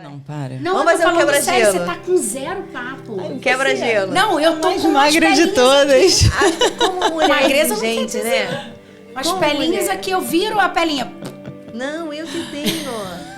Não, para. Não, Vamos fazer um quebra-gelo. Você tá com zero papo. Um quebra-gelo. Não, eu tô Mais com umas magra de pelinhas todas. Como mulher Magreza não quer exigente, dizer. né? Umas Como pelinhas mulher? aqui, eu viro a pelinha. Não, eu que tenho.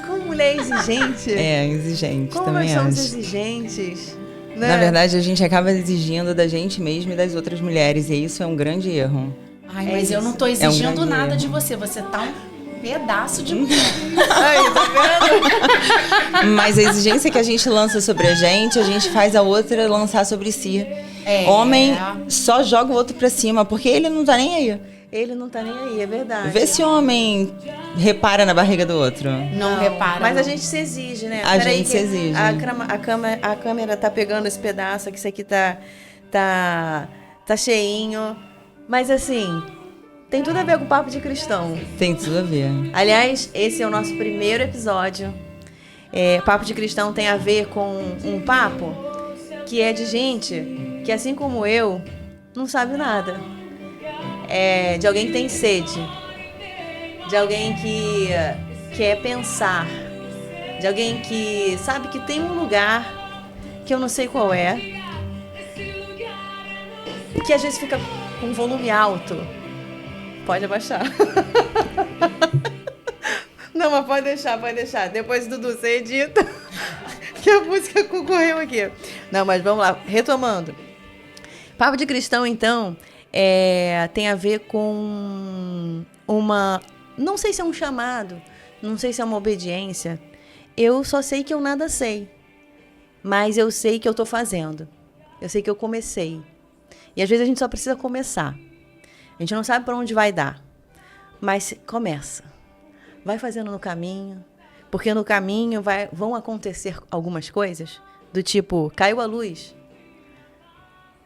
Como mulher exigente. É, exigente, Como também nós somos acho. exigentes. Né? Na verdade, a gente acaba exigindo da gente mesma e das outras mulheres, e isso é um grande erro. Ai, É mas eu isso. não tô exigindo grande nada erro. de você. Você tá um pedaço de mulher. Aí, tá vendo? Mas a exigência que a gente lança sobre a gente faz a outra lançar sobre si. É. Homem só joga o outro pra cima, porque ele não tá nem aí. Ele não tá nem aí, é verdade. Vê se homem repara na barriga do outro. Não repara. Mas não. a gente se exige, né? A Peraí gente que se exige. A câmera tá pegando esse pedaço, que isso aqui tá cheinho. Mas assim, tem tudo a ver com o Papo de Cristão. Tem tudo a ver. Aliás, esse é o nosso primeiro episódio. Papo de Cristão tem a ver com um papo que é de gente que, assim como eu, não sabe nada. De alguém que tem sede. De alguém que quer pensar. De alguém que sabe que tem um lugar que eu não sei qual é. Que às vezes fica com volume alto. Pode abaixar. Não, mas pode deixar. Depois, Dudu, você edita. Que a música concorreu aqui. Não, mas vamos lá. Retomando. Papo de Cristão, então, tem a ver com uma... Não sei se é um chamado, não sei se é uma obediência. Eu só sei que eu nada sei. Mas eu sei que eu tô fazendo. Eu sei que eu comecei. E às vezes a gente só precisa começar. A gente não sabe para onde vai dar. Mas começa. Vai fazendo no caminho. Porque no caminho vão acontecer algumas coisas. Do tipo, caiu a luz.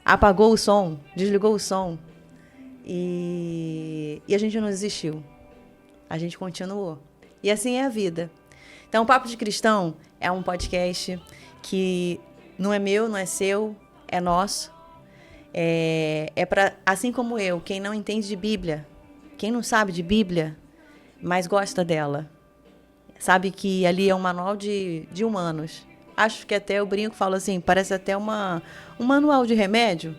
Apagou o som. Desligou o som. E a gente não desistiu. A gente continuou. E assim é a vida. Então, o Papo de Cristão é um podcast que não é meu, não é seu, é nosso. É para, assim como eu, quem não entende de Bíblia, quem não sabe de Bíblia, mas gosta dela, sabe que ali é um manual de humanos. Acho que até eu brinco, falo assim, parece até um manual de remédio.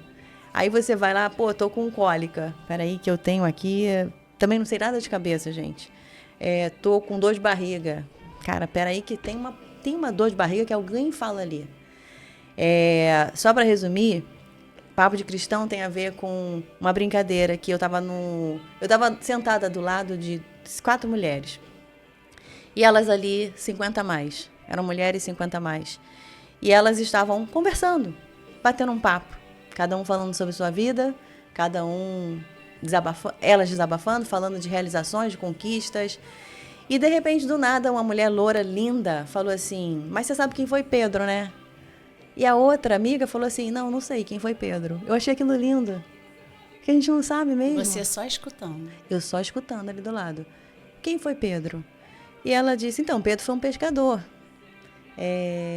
Aí você vai lá, pô, tô com cólica. Peraí que eu tenho aqui, também não sei nada de cabeça, gente. Tô com dor de barriga. Cara, peraí que tem uma dor de barriga que alguém fala ali. Só para resumir, Papo de Cristão tem a ver com uma brincadeira que eu tava sentada do lado de 4 mulheres. E elas ali, 50 a mais. Eram mulheres 50 a mais. E elas estavam conversando, batendo um papo. Cada um falando sobre sua vida, cada um elas desabafando, falando de realizações, de conquistas. E de repente, do nada, uma mulher loura, linda, falou assim, mas você sabe quem foi Pedro, né? E a outra amiga falou assim, não sei quem foi Pedro. Eu achei aquilo lindo. Que a gente não sabe mesmo. Você só escutando. Eu só escutando ali do lado. Quem foi Pedro? E ela disse, então, Pedro foi um pescador.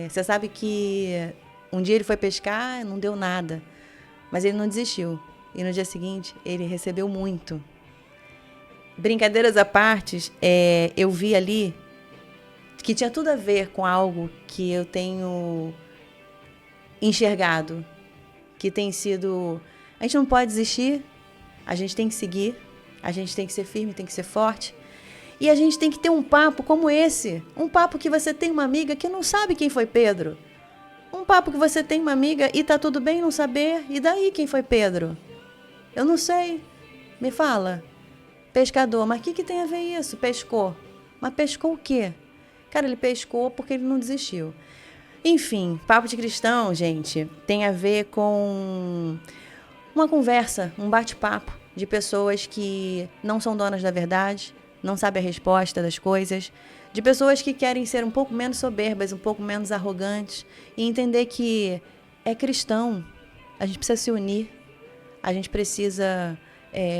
Você sabe que um dia ele foi pescar, não deu nada. Mas ele não desistiu. E no dia seguinte, ele recebeu muito. Brincadeiras à parte, eu vi ali que tinha tudo a ver com algo que eu tenho enxergado, que tem sido... A gente não pode desistir, a gente tem que seguir, a gente tem que ser firme, tem que ser forte. E a gente tem que ter um papo como esse, um papo que você tem uma amiga que não sabe quem foi Pedro. Um papo que você tem uma amiga e tá tudo bem não saber, e daí quem foi Pedro? Eu não sei, me fala. Pescador, mas o que tem a ver isso? Pescou. Mas pescou o quê? Cara, ele pescou porque ele não desistiu. Enfim, Papo de Cristão, gente, tem a ver com uma conversa, um bate-papo de pessoas que não são donas da verdade, não sabem a resposta das coisas, de pessoas que querem ser um pouco menos soberbas, um pouco menos arrogantes e entender que é cristão, a gente precisa se unir, a gente precisa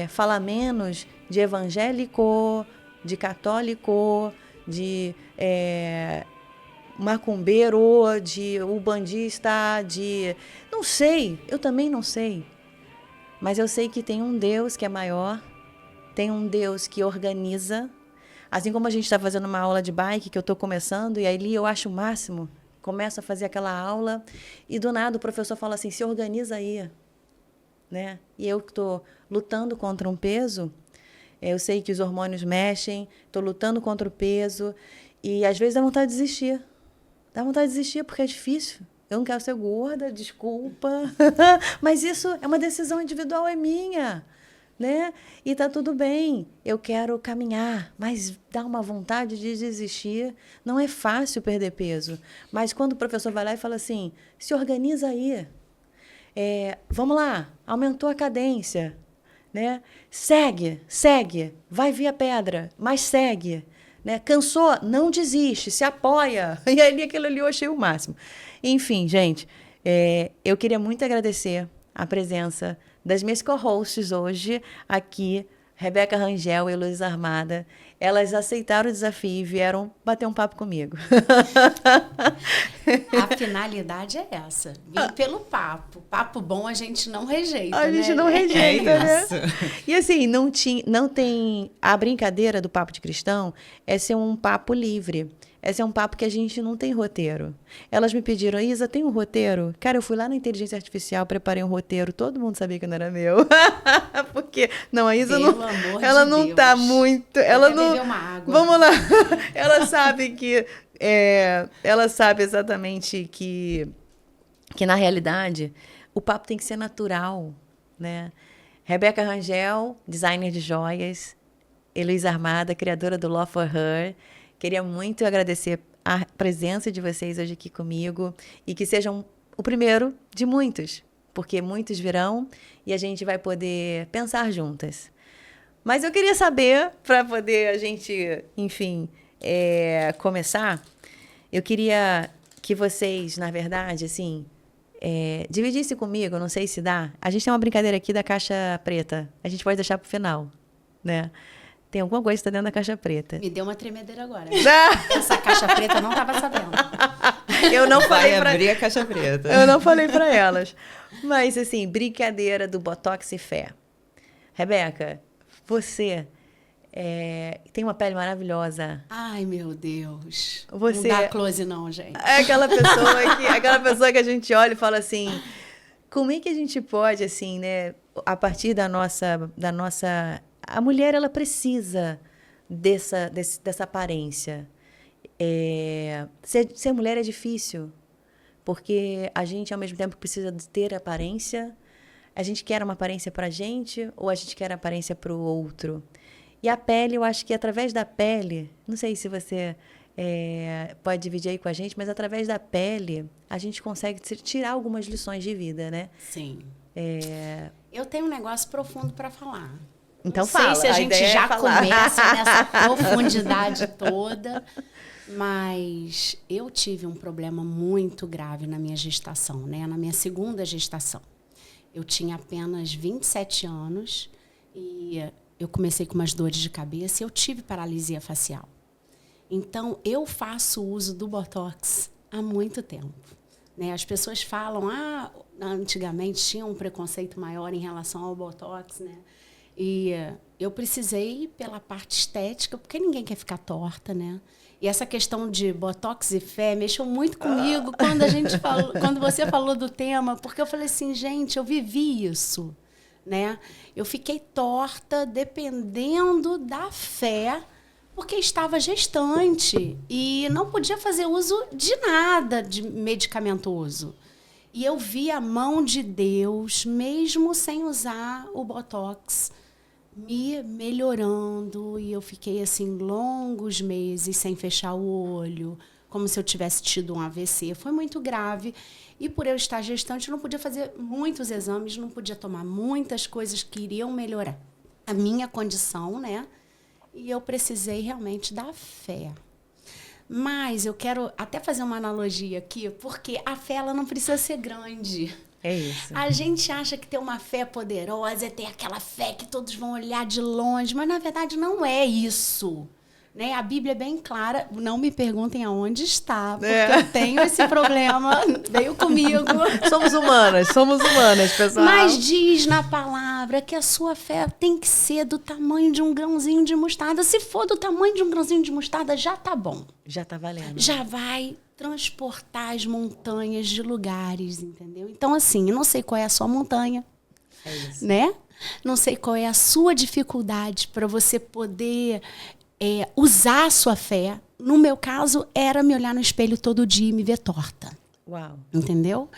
falar menos de evangélico, de católico, de macumbeiro, de ubandista, de... Não sei, eu também não sei. Mas eu sei que tem um Deus que é maior, tem um Deus que organiza, Assim como a gente está fazendo uma aula de bike, que eu estou começando, e ali eu acho o máximo, começo a fazer aquela aula, e do nada o professor fala assim, se organiza aí. Né? E eu que estou lutando contra um peso, eu sei que os hormônios mexem, estou lutando contra o peso, e às vezes dá vontade de desistir. Dá vontade de desistir porque é difícil. Eu não quero ser gorda, desculpa. Mas isso é uma decisão individual, é minha. Né? E tá tudo bem. Eu quero caminhar, mas dá uma vontade de desistir. Não é fácil perder peso. Mas quando o professor vai lá e fala assim, se organiza aí. Vamos lá, aumentou a cadência. Né? Segue, vai vir a pedra, mas segue. Né? Cansou, não desiste, se apoia. E ali aquilo ali eu achei o máximo. Enfim, gente, eu queria muito agradecer a presença das minhas co-hosts hoje aqui, Rebeca Rangel e Luísa Armada. Elas aceitaram o desafio e vieram bater um papo comigo. A finalidade é essa. Vim pelo papo. Papo bom a gente não rejeita, A gente né? não rejeita, né? Isso. E assim, não tem... A brincadeira do Papo de Cristão é ser um papo livre. É ser um papo que a gente não tem roteiro. Elas me pediram, Isa, tem um roteiro? Cara, eu fui lá na inteligência artificial, preparei um roteiro, todo mundo sabia que não era meu. Porque, não, a Isa Pelo não... amor Ela de não Deus. tá muito... Ela não... beber uma água. Vamos lá. Ela sabe que... ela sabe exatamente que na realidade, o papo tem que ser natural, né? Rebeca Rangel, designer de joias, Heloísa Armada, criadora do Love for Her. Queria muito agradecer a presença de vocês hoje aqui comigo e que sejam o primeiro de muitos, porque muitos virão e a gente vai poder pensar juntas. Mas eu queria saber, para poder a gente, enfim, começar, eu queria que vocês, na verdade, assim, dividissem comigo, não sei se dá. A gente tem uma brincadeira aqui da caixa preta. A gente pode deixar para o final, né? Tem alguma coisa que está dentro da caixa preta. Me deu uma tremedeira agora. Essa caixa preta eu não estava sabendo. Eu não falei Vai pra... abrir a caixa preta. Eu não falei para elas. Mas, assim, brincadeira do Botox e fé. Rebeca, você tem uma pele maravilhosa. Ai, meu Deus. Você- Não dá close não, gente. É aquela pessoa que a gente olha e fala assim, como é que a gente pode, assim, né, a partir da nossa... A mulher, ela precisa dessa aparência. Ser mulher é difícil, porque a gente, ao mesmo tempo, precisa de ter aparência. A gente quer uma aparência para a gente ou a gente quer aparência para o outro? E a pele, eu acho que através da pele, não sei se você pode dividir aí com a gente, mas através da pele a gente consegue tirar algumas lições de vida, né? Sim. Eu tenho um negócio profundo para falar. Então Não fala, sei se a a gente ideia é já falar. começa nessa profundidade toda, mas eu tive um problema muito grave na minha gestação, né? Na minha segunda gestação. Eu tinha apenas 27 anos e eu comecei com umas dores de cabeça e eu tive paralisia facial. Então, eu faço uso do Botox há muito tempo. Né? As pessoas falam, antigamente tinha um preconceito maior em relação ao Botox, né? E eu precisei pela parte estética, porque ninguém quer ficar torta, né? E essa questão de Botox e fé mexeu muito comigo quando você falou do tema, porque eu falei assim, gente, eu vivi isso, né? Eu fiquei torta dependendo da fé, porque estava gestante e não podia fazer uso de nada de medicamentoso. E eu vi a mão de Deus, mesmo sem usar o Botox, me melhorando. E eu fiquei assim longos meses sem fechar o olho, como se eu tivesse tido um AVC. Foi muito grave. E por eu estar gestante, eu não podia fazer muitos exames, não podia tomar muitas coisas que iriam melhorar a minha condição, né? E eu precisei realmente da fé. Mas eu quero até fazer uma analogia aqui, porque a fé ela não precisa ser grande. É isso. A gente acha que ter uma fé poderosa é ter aquela fé que todos vão olhar de longe, mas na verdade não é isso. Né? A Bíblia é bem clara, não me perguntem aonde está, porque eu tenho esse problema, veio comigo. Somos humanas, pessoal. Mas diz na palavra que a sua fé tem que ser do tamanho de um grãozinho de mostarda. Se for do tamanho de um grãozinho de mostarda, já tá bom. Já tá valendo. Já vai transportar as montanhas de lugares, entendeu? Então, assim, eu não sei qual é a sua montanha, né? Não sei qual é a sua dificuldade para você poder usar a sua fé. No meu caso, era me olhar no espelho todo dia e me ver torta. Uau. Entendeu?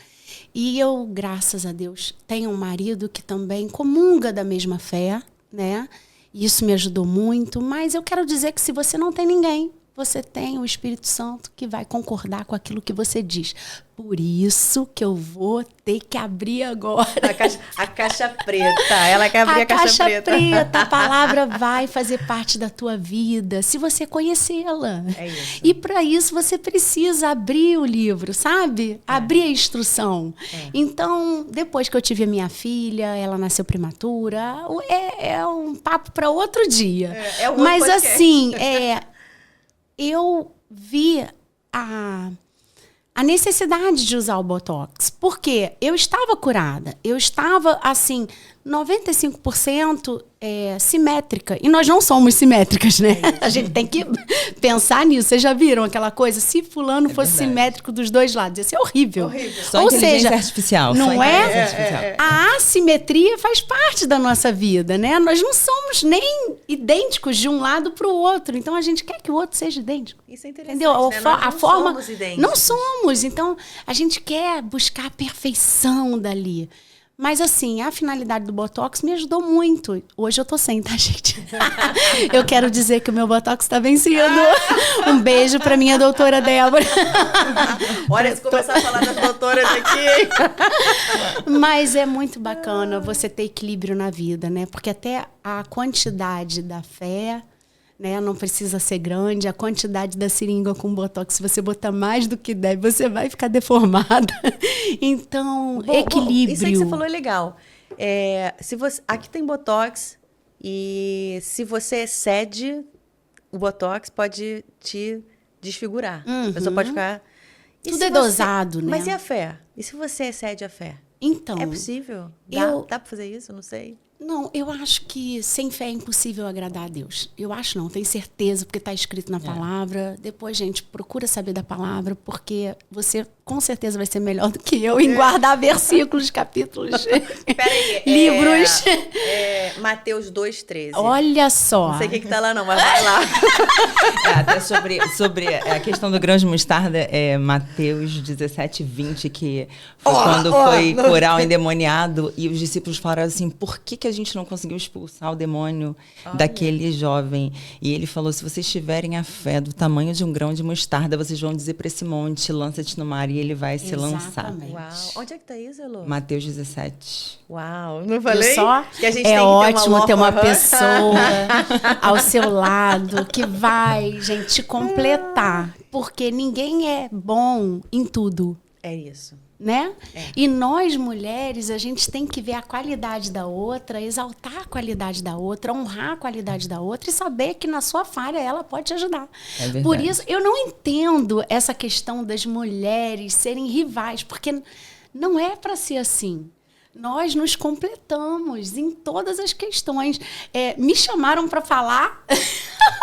E eu, graças a Deus, tenho um marido que também comunga da mesma fé, né? E isso me ajudou muito. Mas eu quero dizer que se você não tem ninguém, você tem o Espírito Santo que vai concordar com aquilo que você diz. Por isso que eu vou ter que abrir agora. A caixa preta. Ela quer abrir a caixa preta. A palavra vai fazer parte da tua vida, se você conhecê-la. É isso. E para isso você precisa abrir o livro, sabe? Abrir a instrução. Então, depois que eu tive a minha filha, ela nasceu prematura, é um papo para outro dia. É um outro Mas podcast. assim, eu vi a necessidade de usar o Botox. Porque eu estava curada. Eu estava, assim, 95% simétrica. E nós não somos simétricas, né? A gente tem que pensar nisso. Vocês já viram aquela coisa? Se fulano fosse verdade. simétrico dos dois lados, ia ser horrível. Só Ou inteligência seja, artificial. não só inteligência é? artificial. A assimetria faz parte da nossa vida, né? Nós não somos nem idênticos de um lado para o outro. Então, a gente quer que o outro seja idêntico. Isso é interessante, Entendeu? né? Nós não somos idênticos. Não somos. Então, a gente quer buscar a perfeição dali. Mas, assim, a finalidade do Botox me ajudou muito. Hoje eu tô sem, tá, gente? Eu quero dizer que o meu Botox tá vencido. Um beijo pra minha doutora Débora. Olha, se começar a falar das doutoras aqui. Mas é muito bacana você ter equilíbrio na vida, né? Porque até a quantidade da fé, né, não precisa ser grande. A quantidade da seringa com Botox, se você botar mais do que deve, você vai ficar deformada. Então, equilíbrio. Isso aí que você falou é legal. Aqui tem Botox e se você excede, o Botox pode te desfigurar. A pessoa pode ficar... E Tudo se é dosado, né? Mas e a fé? E se você excede a fé? Então, É possível? Dá pra fazer isso? Não sei. não, eu acho que sem fé é impossível agradar a Deus. Eu acho não, tenho certeza, porque está escrito na palavra. Depois, gente, procura saber da palavra, porque você com certeza vai ser melhor do que eu em guardar versículos, capítulos, Peraí. livros. Mateus 2,13. Olha só. Não sei o que tá lá não, mas vai lá. Até sobre a questão do grão de mostarda, Mateus 17:20, que foi quando foi curar o endemoniado, e os discípulos falaram assim, por que a gente não conseguiu expulsar o demônio daquele jovem? E ele falou, se vocês tiverem a fé do tamanho de um grão de mostarda, vocês vão dizer para esse monte, lança-te no mar, e ele vai se lançar. Uau. Onde é que tá isso, Elô? Mateus 17. Uau, não falei? Só Que a gente tem que ótimo ter uma lógica. pessoa ao seu lado que vai, gente, te completar. Porque ninguém é bom em tudo, É isso. né? E nós, mulheres, a gente tem que ver a qualidade da outra, exaltar a qualidade da outra, honrar a qualidade da outra e saber que na sua falha ela pode te ajudar. É verdade. Por isso, eu não entendo essa questão das mulheres serem rivais, porque não é para ser assim. Nós nos completamos em todas as questões. Me chamaram para falar.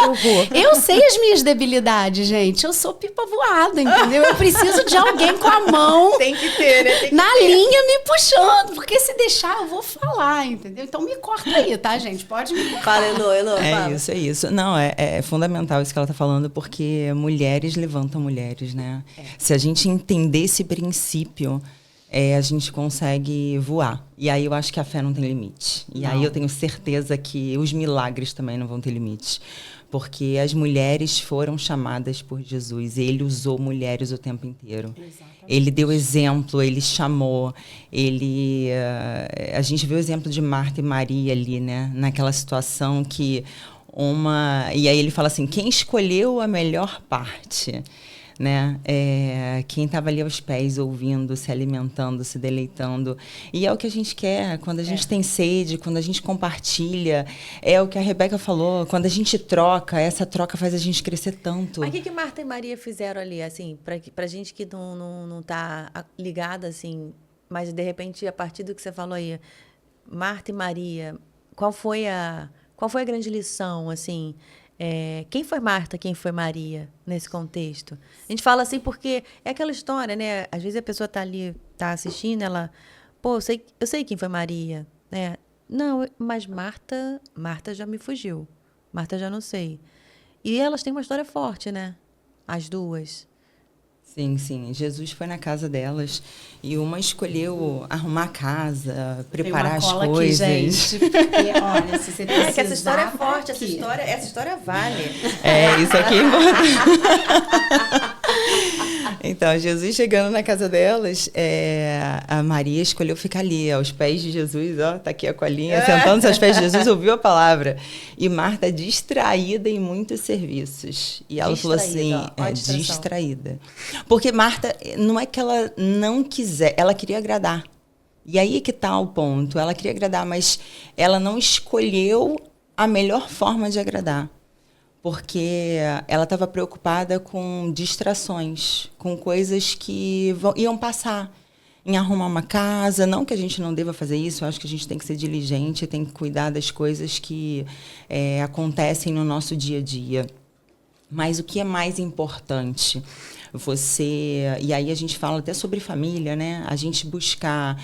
Eu vou. Eu sei as minhas debilidades, gente. Eu sou pipa voada, entendeu? Eu preciso de alguém com a mão Tem que ter, né? Tem que na linha me puxando. Porque se deixar, eu vou falar, entendeu? Então me corta aí, tá, gente? Pode me cortar. Fala, Elô, fala. É isso. Não, é fundamental isso que ela está falando, porque mulheres levantam mulheres, né? Se a gente entender esse princípio, a gente consegue voar. E aí eu acho que a fé não tem limite. E aí eu tenho certeza que os milagres também não vão ter limite. Porque as mulheres foram chamadas por Jesus. Ele usou mulheres o tempo inteiro. Exatamente. Ele deu exemplo, ele chamou. A gente vê o exemplo de Marta e Maria ali, né? Naquela situação que E aí ele fala assim, quem escolheu a melhor parte? né? Quem estava ali aos pés, ouvindo, se alimentando, se deleitando. E é o que a gente quer, quando a gente tem sede, quando a gente compartilha. É o que a Rebeca falou, quando a gente troca, essa troca faz a gente crescer tanto. Mas o que Marta e Maria fizeram ali, assim, pra gente que não tá ligada, assim, mas de repente, a partir do que você falou aí, Marta e Maria, qual foi a grande lição, assim? Quem foi Marta, quem foi Maria nesse contexto? A gente fala assim porque é aquela história, né? Às vezes a pessoa tá ali, tá assistindo, ela... Pô, eu sei quem foi Maria, né? Não, mas Marta já me fugiu. Marta já não sei. E elas têm uma história forte, né? As duas. Sim, sim. Jesus foi na casa delas e uma escolheu arrumar a casa, preparar as coisas. Aqui, gente, porque, olha, se você precisar... que essa história é forte, essa história vale. Isso aqui é importante. Então, Jesus chegando na casa delas, a Maria escolheu ficar ali, aos pés de Jesus, ó, tá aqui a colinha, sentando-se aos pés de Jesus, ouviu a palavra. E Marta distraída em muitos serviços. E ela falou assim, distraída. Porque Marta, não é que ela não quiser, ela queria agradar. E aí que tá o ponto, ela queria agradar, mas ela não escolheu a melhor forma de agradar. Porque ela estava preocupada com distrações, com coisas que iam passar. Em arrumar uma casa, não que a gente não deva fazer isso, eu acho que a gente tem que ser diligente, tem que cuidar das coisas que acontecem no nosso dia a dia. Mas o que é mais importante? E aí a gente fala até sobre família, né? A gente buscar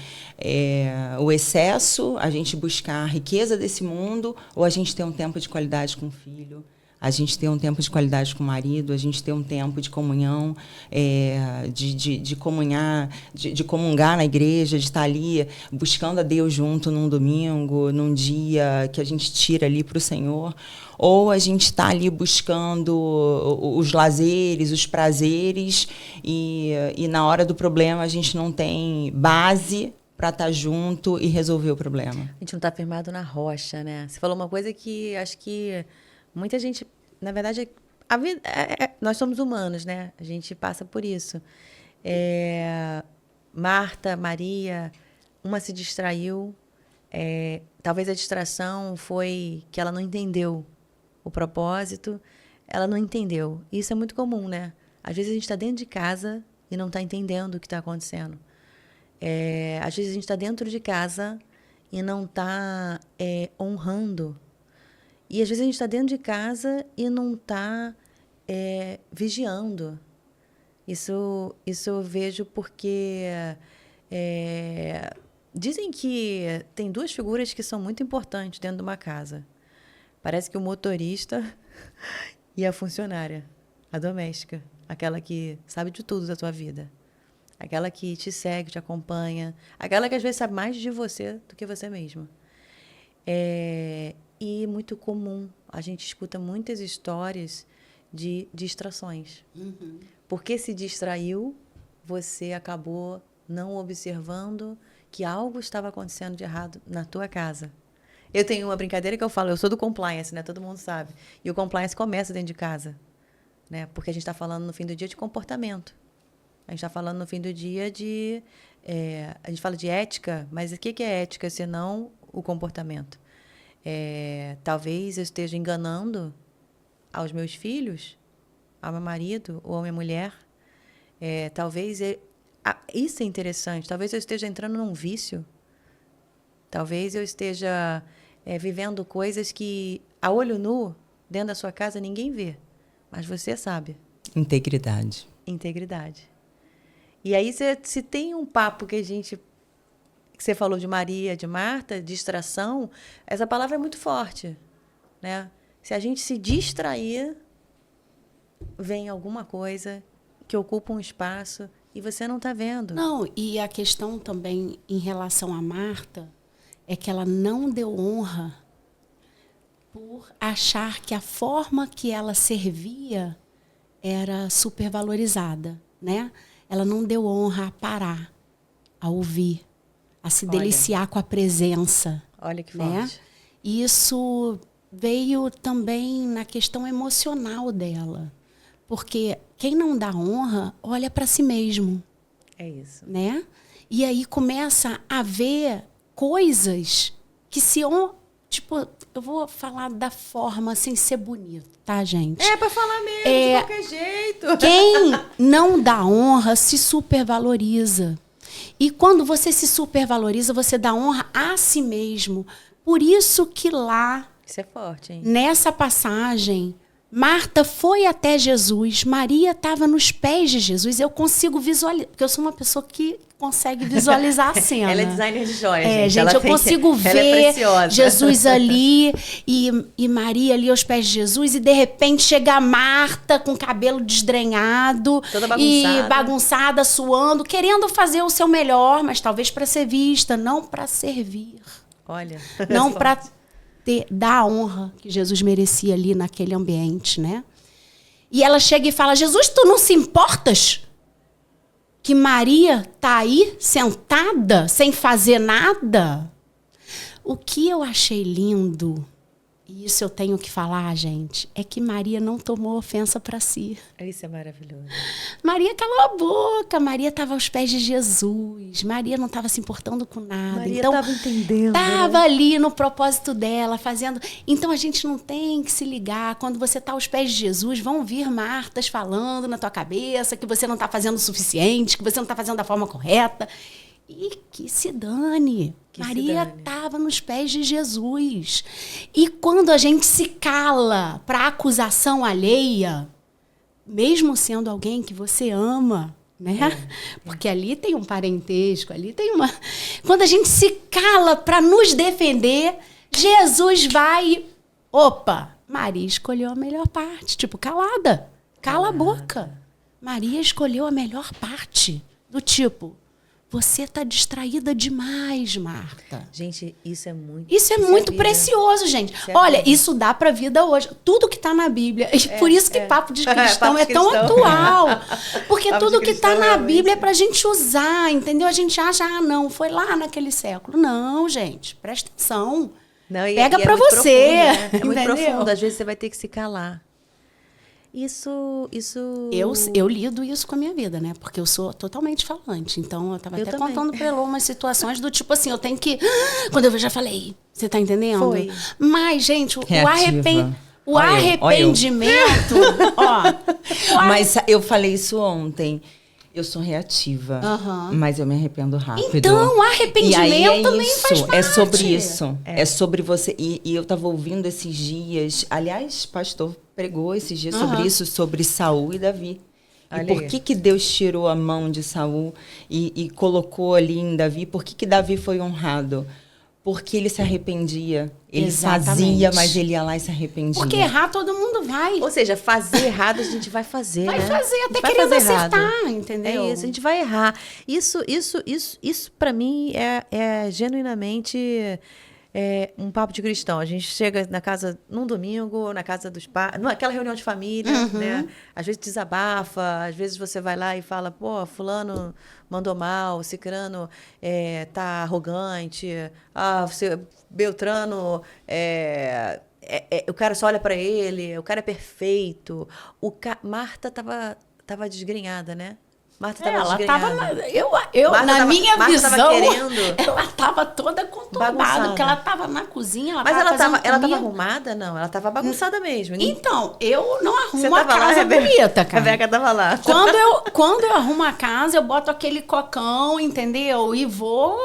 o excesso, a gente buscar a riqueza desse mundo, ou a gente ter um tempo de qualidade com o filho. A gente ter um tempo de qualidade com o marido, a gente ter um tempo de comunhão, de comungar na igreja, de estar ali buscando a Deus junto num domingo, num dia que a gente tira ali para o Senhor. Ou a gente está ali buscando os lazeres, os prazeres, e na hora do problema a gente não tem base para estar junto e resolver o problema. A gente não está firmado na rocha, né? Você falou uma coisa que acho que muita gente, na verdade, a vida, nós somos humanos, né? A gente passa por isso. Marta, Maria, uma se distraiu. Talvez a distração foi que ela não entendeu o propósito. Ela não entendeu. Isso é muito comum, né? Às vezes a gente está dentro de casa e não está entendendo o que está acontecendo. Às vezes a gente está dentro de casa e não está honrando. E às vezes a gente está dentro de casa e não está vigiando. Isso eu vejo porque dizem que tem duas figuras que são muito importantes dentro de uma casa. Parece que o motorista e a funcionária, a doméstica, aquela que sabe de tudo da tua vida. Aquela que te segue, te acompanha. Aquela que às vezes sabe mais de você do que você mesma. E muito comum, a gente escuta muitas histórias de distrações. Uhum. Porque se distraiu, você acabou não observando que algo estava acontecendo de errado na tua casa. Eu tenho uma brincadeira que eu falo, eu sou do compliance, né? Todo mundo sabe. E o compliance começa dentro de casa, né? Porque a gente está falando no fim do dia de comportamento. A gente está falando no fim do dia de... a gente fala de ética, mas o que é ética senão o comportamento? Talvez eu esteja enganando aos meus filhos, ao meu marido ou à minha mulher. Talvez... isso é interessante. Talvez eu esteja entrando num vício. Talvez eu esteja vivendo coisas que, a olho nu, dentro da sua casa, ninguém vê. Mas você sabe. Integridade. E aí, se tem um papo que você falou de Maria, de Marta, distração, essa palavra é muito forte, né? Se a gente se distrair, vem alguma coisa que ocupa um espaço e você não está vendo. Não, e a questão também em relação a Marta é que ela não deu honra por achar que a forma que ela servia era supervalorizada, né? Ela não deu honra a parar, a ouvir, a se deliciar com a presença. Olha que né? forte. Isso veio também na questão emocional dela. Porque quem não dá honra, olha para si mesmo, É isso. né? E aí começa a ver coisas que se... Tipo, eu vou falar da forma sem ser bonito, tá, gente? É pra falar mesmo, de qualquer jeito. Quem não dá honra se supervaloriza. E quando você se supervaloriza, você dá honra a si mesmo. Por isso que lá, Isso é forte, hein? nessa passagem, Marta foi até Jesus, Maria estava nos pés de Jesus. Eu consigo visualizar, porque eu sou uma pessoa que consegue visualizar a cena. Ela é designer de joias, Gente, Ela eu tem consigo ela é ver preciosa. Jesus ali e Maria ali aos pés de Jesus, e de repente chega a Marta com o cabelo desgrenhado Toda e bagunçada. bagunçada, suando, querendo fazer o seu melhor, mas talvez para ser vista, não para servir, Olha. não para dar a honra que Jesus merecia ali naquele ambiente, né? E ela chega e fala: Jesus, tu não se importas que Maria tá aí sentada sem fazer nada? O que eu achei lindo, e isso eu tenho que falar, gente, é que Maria não tomou ofensa para si. Isso é maravilhoso. Maria calou a boca, Maria estava aos pés de Jesus, Maria não estava se importando com nada. Maria então, estava entendendo. estava né? ali no propósito dela, fazendo... Então, a gente não tem que se ligar. Quando você está aos pés de Jesus, vão vir Martas falando na tua cabeça que você não está fazendo o suficiente, que você não está fazendo da forma correta. E que se dane. Maria estava nos pés de Jesus. E quando a gente se cala para acusação alheia, mesmo sendo alguém que você ama, né? Porque ali tem um parentesco, ali tem uma... Quando a gente se cala para nos defender, Jesus vai... Opa, Maria escolheu a melhor parte. Tipo, calada. Cala a boca. Maria escolheu a melhor parte. Do tipo... Você está distraída demais, Marta. Gente, isso é muito... Isso é muito precioso, gente. Olha, isso dá para a vida hoje. Tudo que está na Bíblia. Por isso que papo de cristão é tão atual. Porque tudo que está na Bíblia é para a gente usar, entendeu? A gente acha, não, foi lá naquele século. Não, gente, presta atenção. Não, Pega para muito você. Profundo, né? É muito entendeu? profundo. Às vezes você vai ter que se calar. Isso... Eu lido isso com a minha vida, né? Porque eu sou totalmente falante. Então, eu estava até também. contando para Elô umas situações do tipo assim, eu tenho que... Quando eu já falei, você tá entendendo? Foi. Mas, gente, o Reativa. arrependimento... Mas eu falei isso ontem. Eu sou reativa, mas eu me arrependo rápido. Então, o arrependimento e aí também faz parte. É sobre isso. É sobre você. E eu estava ouvindo esses dias. Aliás, pastor pregou esses dias sobre isso, sobre Saul e Davi. Olha E por aí. que Deus tirou a mão de Saul e colocou ali em Davi? Por que Davi foi honrado? Porque ele se arrependia. Ele Exatamente. fazia, mas ele ia lá e se arrependia. Porque errar todo mundo vai. Ou seja, fazer errado a gente vai fazer, Vai né? fazer, A gente até vai querendo fazer errado. acertar, entendeu? É isso, a gente vai errar. Isso para mim é genuinamente um papo de cristão. A gente chega na casa num domingo, na casa dos pais, naquela reunião de família, né? Às vezes desabafa, às vezes você vai lá e fala, pô, fulano mandou mal, cicrano tá arrogante, Beltrano o cara só olha para ele, o cara é perfeito. Marta tava desgrenhada, né? Marta tava Ela desgrenhada. tava na minha Marta visão, tava querendo. ela tava toda conturbada, Bagunçada. porque ela tava na cozinha, Mas ela tava comida. arrumada? Não, ela tava bagunçada mesmo. Então, eu não Você arrumo a tava lá, casa bonita, A cara. Rebeca tava lá. Quando eu arrumo a casa, eu boto aquele cocão, entendeu? E vou,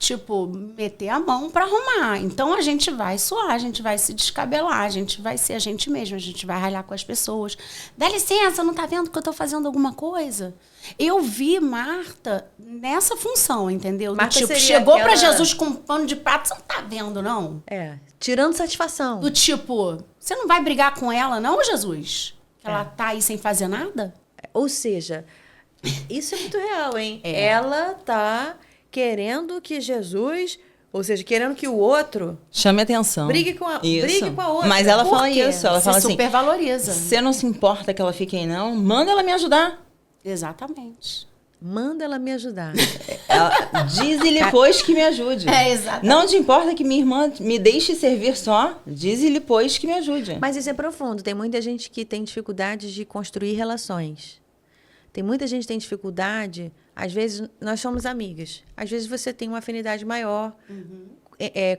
tipo, meter a mão pra arrumar. Então, a gente vai suar, a gente vai se descabelar, a gente vai ser a gente mesma, a gente vai ralhar com as pessoas. Dá licença, não tá vendo que eu tô fazendo alguma coisa? Eu vi Marta nessa função, entendeu? Do Marta tipo, seria chegou pra aquela- Jesus com um pano de prato, você não tá vendo, não? Tirando satisfação. Do tipo, você não vai brigar com ela, não, Jesus? Que ela tá aí sem fazer nada? Ou seja, isso é muito real, hein? Ela tá querendo que Jesus, ou seja, querendo que o outro Chame atenção. brigue com a outra. Mas ela Por fala quê? isso. Ela Se fala assim, supervaloriza. você não se importa que ela fique aí, não? Manda ela me ajudar. Exatamente. Manda ela me ajudar. Dize-lhe, pois, que me ajude. Exatamente. Não te importa que minha irmã me deixe servir só, dize-lhe, pois, que me ajude. Mas isso é profundo. Tem muita gente que tem dificuldades de construir relações. Tem muita gente que tem dificuldade. Às vezes, nós somos amigas. Às vezes, você tem uma afinidade maior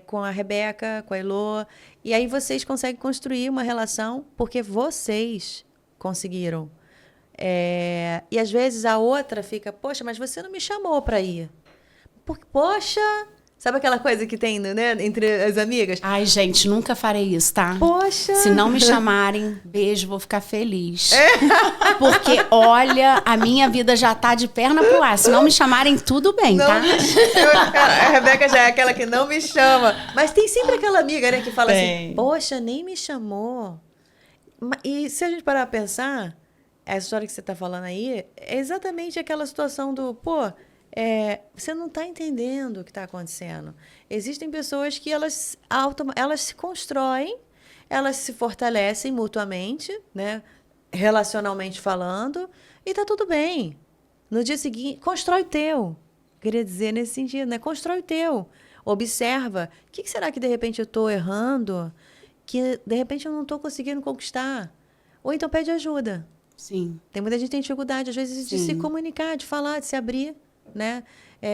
com a Rebeca, com a Elô. E aí, vocês conseguem construir uma relação porque vocês conseguiram. E às vezes a outra fica, poxa, mas você não me chamou para ir. Porque, poxa, sabe aquela coisa que tem, né, entre as amigas? Ai, gente, nunca farei isso, tá? Poxa. Se não me chamarem, beijo, vou ficar feliz. Porque, olha, a minha vida já tá de perna pro ar. Se não me chamarem, tudo bem, Não tá? a Rebeca já é aquela que não me chama. Mas tem sempre aquela amiga, né, que fala Tem. assim, poxa, nem me chamou. E se a gente parar a pensar, essa história que você está falando aí é exatamente aquela situação do, você não está entendendo o que está acontecendo. Existem pessoas que elas se constroem, elas se fortalecem mutuamente, né, relacionalmente falando, e está tudo bem. No dia seguinte, constrói o teu. Queria dizer nesse sentido, né? Constrói o teu. Observa. O que será que, de repente, eu estou errando? Que, de repente, eu não estou conseguindo conquistar? Ou então pede ajuda. Sim. Tem muita gente que tem dificuldade, às vezes, de se comunicar, de falar, de se abrir, né?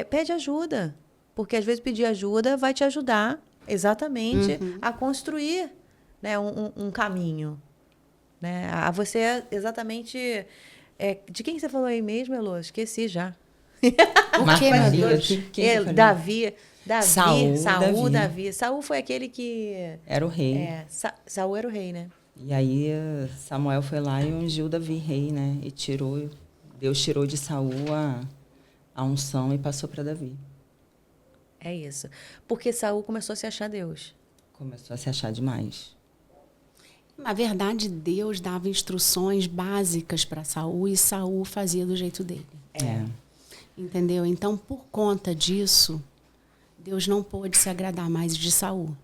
Pede ajuda, porque às vezes pedir ajuda vai te ajudar exatamente a construir, né, um caminho, né? A você exatamente... de quem você falou aí mesmo, Elô? Esqueci já. O que, meu Deus? Davi, Saul, Davi. Saul foi aquele que... Era o rei. Saul era o rei, né? E aí Samuel foi lá e ungiu Davi rei, né? E Deus tirou de Saul a unção e passou para Davi. É isso. Porque Saul começou a se achar Deus. Começou a se achar demais. Na verdade, Deus dava instruções básicas para Saul e Saul fazia do jeito dele. Entendeu? Então, por conta disso, Deus não pôde se agradar mais de Saul.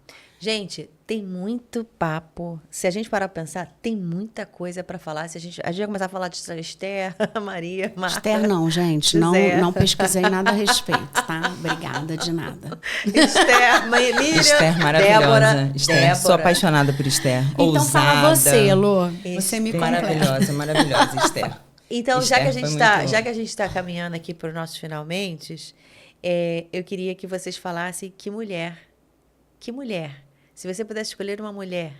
Gente, tem muito papo. Se a gente parar para pensar, tem muita coisa para falar. Se a gente vai começar a falar de Esther, Maria, Marta. Esther não, gente. Não pesquisei nada a respeito, tá? Obrigada de nada. Esther, Miriam, Esther maravilhosa. Débora. Sou apaixonada por Esther. Então Ousada. fala você, Elô. Você me completa. Maravilhosa, Esther. Então, Esther já que a gente está caminhando aqui para os nossos finalmente, eu queria que vocês falassem que mulher. Se você pudesse escolher uma mulher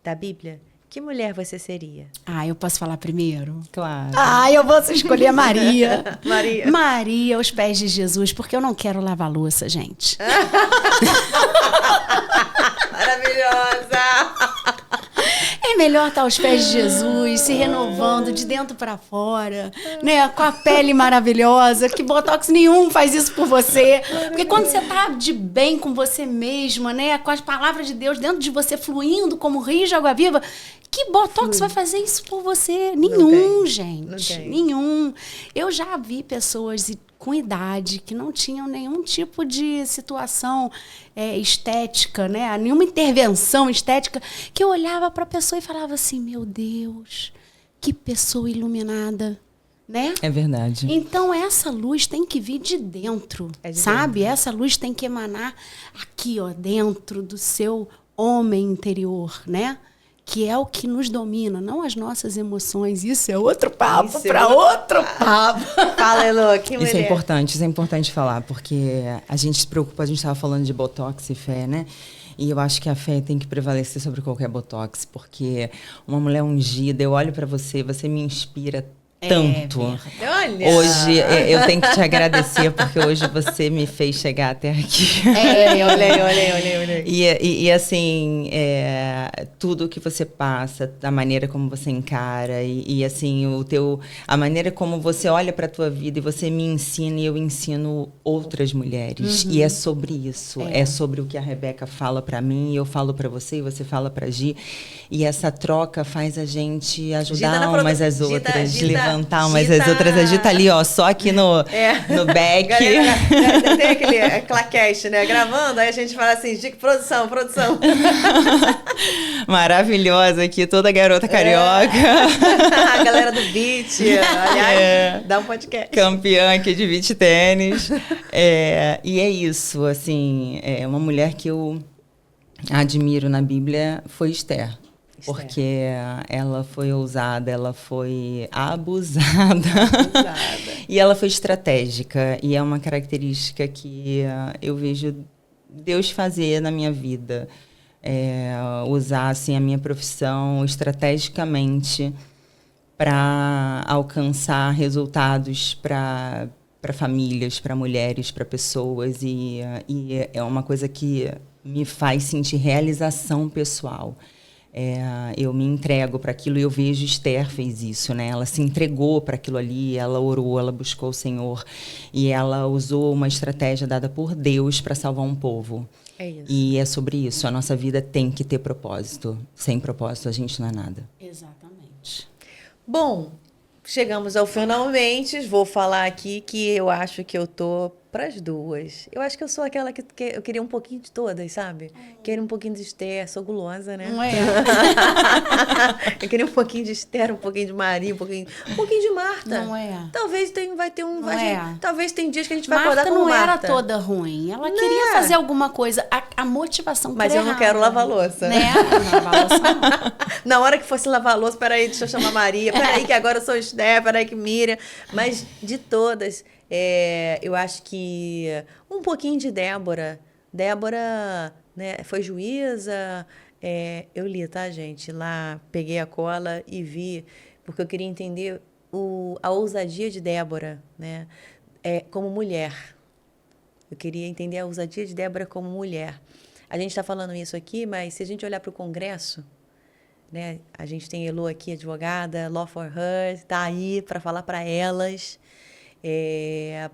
da Bíblia, que mulher você seria? Eu posso falar primeiro? Claro. Eu vou escolher a Maria. Maria. Maria, aos pés de Jesus, porque eu não quero lavar louça, gente. Maravilhosa! É melhor estar aos pés de Jesus, se renovando de dentro para fora, né? Com a pele maravilhosa, que Botox nenhum faz isso por você. Porque quando você tá de bem com você mesma, né? Com as palavras de Deus dentro de você fluindo como rio de água viva, que Botox vai fazer isso por você? Nenhum, gente. Nenhum. Eu já vi pessoas com idade que não tinham nenhum tipo de situação estética, né? Nenhuma intervenção estética, que eu olhava para a pessoa e falava assim, meu Deus, que pessoa iluminada, né? É verdade. Então, essa luz tem que vir de dentro, sabe? Essa luz tem que emanar aqui, ó, dentro do seu homem interior, né? Que é o que nos domina, não as nossas emoções. Isso é outro papo para outro papo. Fala, Elô, que mulher. Isso é importante falar, porque a gente se preocupa, a gente estava falando de Botox e fé, né? E eu acho que a fé tem que prevalecer sobre qualquer Botox, porque uma mulher ungida, eu olho para você, você me inspira tanto. Olha. Hoje eu tenho que te agradecer, porque hoje você me fez chegar até aqui. Olhei. E assim, tudo que você passa, a maneira como você encara, e assim, a maneira como você olha para a tua vida e você me ensina e eu ensino outras mulheres. E é sobre isso. É sobre o que a Rebeca fala para mim, e eu falo para você, e você fala para Gi. E essa troca faz a gente ajudar umas às outras, levar cantar umas as outras. Agita ali, ó, só aqui no back. Galera, tem aquele claquete, né? Gravando, aí a gente fala assim, produção. Maravilhosa aqui, toda garota carioca. A galera do beat, aliás, dá um podcast. Campeã aqui de beach tênis. E é isso, assim, uma mulher que eu admiro na Bíblia foi Esther. Porque ela foi ousada, ela foi abusada. E ela foi estratégica. E é uma característica que eu vejo Deus fazer na minha vida. Usar assim, a minha profissão estrategicamente para alcançar resultados para famílias, para mulheres, para pessoas. E é uma coisa que me faz sentir realização pessoal. Eu me entrego para aquilo e eu vejo Esther fez isso, né? Ela se entregou para aquilo ali, ela orou, ela buscou o Senhor e ela usou uma estratégia dada por Deus para salvar um povo. É isso. E é sobre isso. A nossa vida tem que ter propósito. Sem propósito a gente não é nada. Exatamente. Bom, chegamos ao finalmente. Vou falar aqui que eu acho que eu tô pras duas. Eu acho que eu sou aquela que eu queria um pouquinho de todas, sabe? Queria um pouquinho de Esther, sou gulosa, né? Não é? Eu queria um pouquinho de Esther, um pouquinho de Maria, um pouquinho de Marta. Não é? Talvez vai ter um... Não talvez tem dias que a gente vai Marta acordar como Marta. não era toda ruim. Ela queria fazer alguma coisa. A motivação Mas eu não quero lavar louça. Né? Não lavar louça não. Na hora que fosse lavar louça, peraí, deixa eu chamar Maria. Peraí que agora eu sou Esther, peraí que Miriam. Mas de todas... eu acho que um pouquinho de Débora. Débora, né, foi juíza. Eu li, tá, gente? Lá peguei a cola e vi, porque eu queria entender a ousadia de Débora, né? Como mulher. Eu queria entender a ousadia de Débora como mulher. A gente está falando isso aqui, mas se a gente olhar para o Congresso, né? A gente tem Elô aqui, advogada, Law for Her, está aí para falar para elas.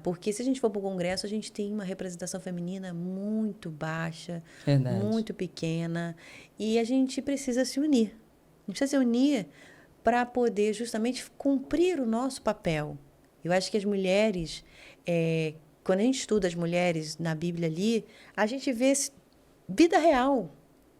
Porque se a gente for para o Congresso, a gente tem uma representação feminina muito baixa, Verdade. Muito pequena, e a gente precisa se unir. A gente precisa se unir para poder justamente cumprir o nosso papel. Eu acho que as mulheres, quando a gente estuda as mulheres na Bíblia ali, a gente vê vida real.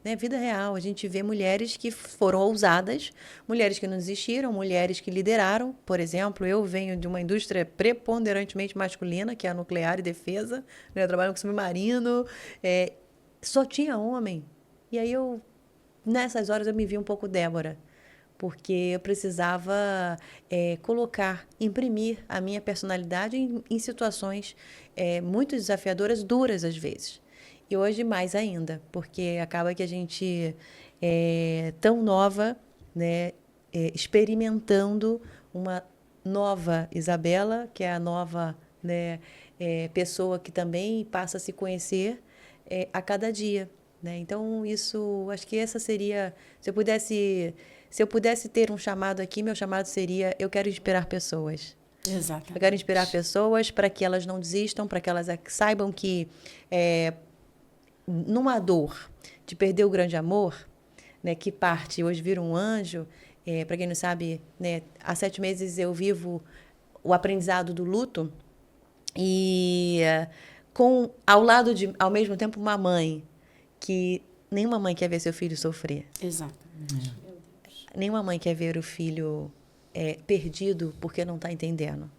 Né? Vida real. A gente vê mulheres que foram ousadas, mulheres que não desistiram, mulheres que lideraram. Por exemplo, eu venho de uma indústria preponderantemente masculina, que é a nuclear e defesa. Né? Eu trabalho com submarino. Só tinha homem. E aí, nessas horas, eu me vi um pouco Débora. Porque eu precisava imprimir a minha personalidade em situações muito desafiadoras, duras às vezes. E hoje mais ainda, porque acaba que a gente é tão nova, né, experimentando uma nova Isabela, que é a nova, né, pessoa que também passa a se conhecer a cada dia. Né? Então, acho que essa seria, se eu pudesse ter um chamado aqui, meu chamado seria, eu quero inspirar pessoas. Exatamente. Eu quero inspirar pessoas para que elas não desistam, para que elas saibam que numa dor de perder o grande amor, né, que parte hoje vira um anjo, para quem não sabe, né, há 7 meses eu vivo o aprendizado do luto e ao mesmo tempo uma mãe que nenhuma mãe quer ver seu filho sofrer. Exatamente. Nenhuma mãe quer ver o filho perdido porque não está entendendo.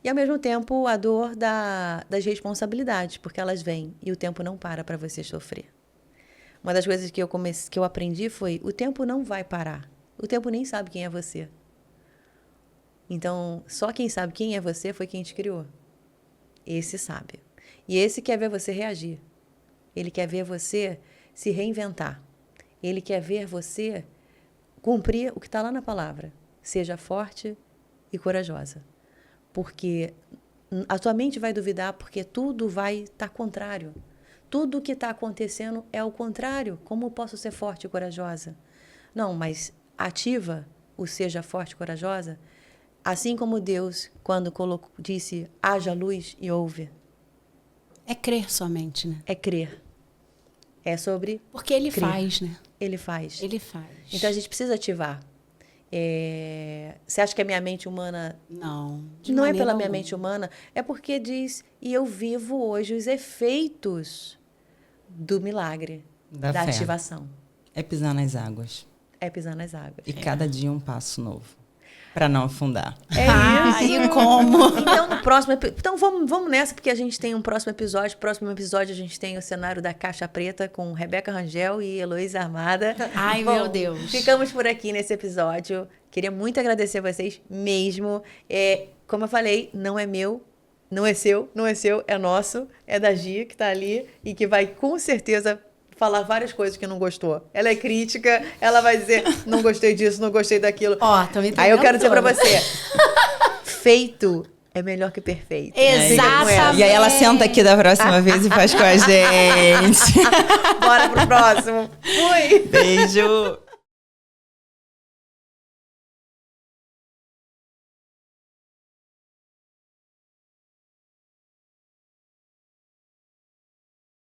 E, ao mesmo tempo, a dor das responsabilidades, porque elas vêm e o tempo não para você sofrer. Uma das coisas que eu aprendi foi, o tempo não vai parar. O tempo nem sabe quem é você. Então, só quem sabe quem é você foi quem te criou. Esse sabe. E esse quer ver você reagir. Ele quer ver você se reinventar. Ele quer ver você cumprir o que está lá na palavra. Seja forte e corajosa. Porque a tua mente vai duvidar, porque tudo vai estar contrário. Tudo o que está acontecendo é o contrário. Como eu posso ser forte e corajosa? Não, mas ativa o seja forte e corajosa, assim como Deus, quando disse, haja luz e houve. É crer somente, né? É crer. É sobre porque Ele crer. faz, né? Ele faz. Ele faz. Então, a gente precisa ativar. Você acha que é minha mente humana? Não. Não é pela minha mente humana, é porque diz, e eu vivo hoje os efeitos do milagre, da fé. ativação. É pisar nas águas. É pisar nas águas. E cada dia um passo novo. Pra não afundar. É isso. E como? Então, no próximo... Então, vamos nessa, porque a gente tem um próximo episódio. Próximo episódio, a gente tem o cenário da Caixa Preta com Rebeca Rangel e Heloísa Armada. Ai, Bom, meu Deus. Ficamos por aqui nesse episódio. Queria muito agradecer a vocês mesmo. Como eu falei, não é meu, não é seu, é nosso. É da Gi, que tá ali e que vai, com certeza, falar várias coisas que não gostou. Ela é crítica, ela vai dizer, não gostei disso, não gostei daquilo. Ó, tô me entendendo. Aí eu quero dizer pra você, feito é melhor que perfeito. Exatamente. E aí ela senta aqui da próxima vez e faz com a gente. Bora pro próximo. Fui! Beijo!